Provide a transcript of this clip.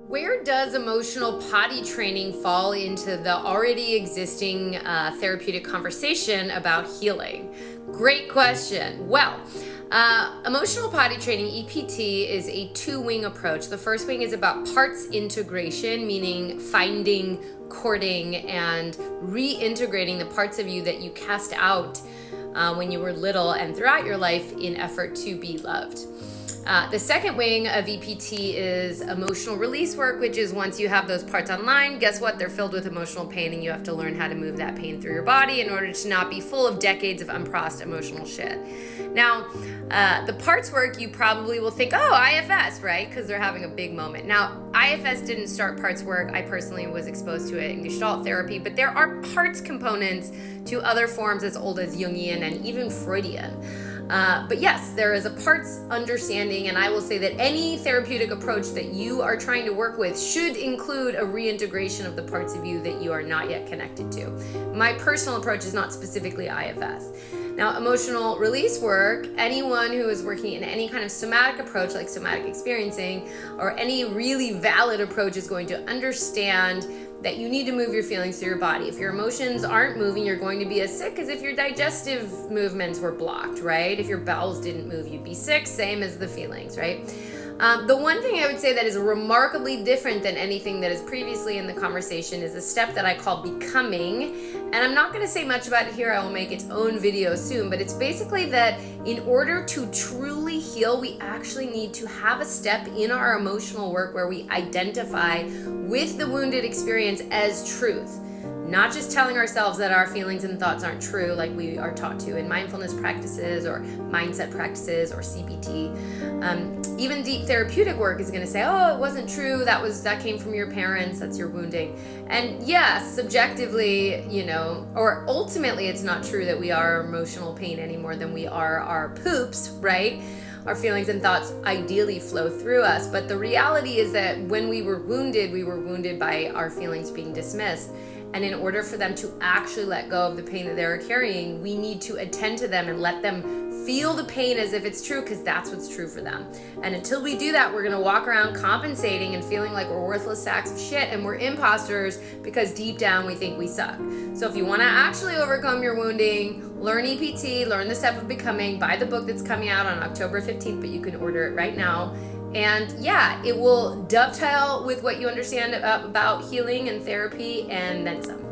Where does emotional potty training fall into the already existing therapeutic conversation about healing? Great question. Well, emotional potty training, EPT, is a two-wing approach. The first wing is about parts integration, meaning finding, courting, and reintegrating the parts of you that you cast out when you were little and throughout your life in effort to be loved. The second wing of EPT is emotional release work, which is once you have those parts online, guess what? They're filled with emotional pain, and you have to learn how to move that pain through your body in order to not be full of decades of unprocessed emotional shit. Now, the parts work, you probably will think, oh, IFS, right? Because they're having a big moment. Now, IFS didn't start parts work. I personally was exposed to it in Gestalt therapy, but there are parts components to other forms as old as Jungian and even Freudian. But yes, there is a parts understanding, and I will say that any therapeutic approach that you are trying to work with should include a reintegration of the parts of you that you are not yet connected to. My personal approach is not specifically IFS. Now, emotional release work, anyone who is working in any kind of somatic approach like somatic experiencing or any really valid approach is going to understand that you need to move your feelings through your body. If your emotions aren't moving, you're going to be as sick as if your digestive movements were blocked, right? If your bowels didn't move, you'd be sick, same as the feelings, right? The one thing I would say that is remarkably different than anything that is previously in the conversation is a step that I call becoming. And I'm not going to say much about it here. I will make its own video soon, but it's basically that in order to truly heal, we actually need to have a step in our emotional work where we identify with the wounded experience as truth. Not just telling ourselves that our feelings and thoughts aren't true like we are taught to in mindfulness practices or mindset practices or CBT. Even deep therapeutic work is going to say, oh, it wasn't true. That came from your parents. That's your wounding. And yes, subjectively, or ultimately it's not true that we are emotional pain any more than we are our poops, right? Our feelings and thoughts ideally flow through us. But the reality is that when we were wounded by our feelings being dismissed. And in order for them to actually let go of the pain that they're carrying, we need to attend to them and let them feel the pain as if it's true, because that's what's true for them. And until we do that, we're going to walk around compensating and feeling like we're worthless sacks of shit and we're imposters because deep down we think we suck. So if you want to actually overcome your wounding, learn EPT, learn the step of becoming, buy the book that's coming out on October 15th, but you can order it right now. And yeah, it will dovetail with what you understand about healing and therapy and then some.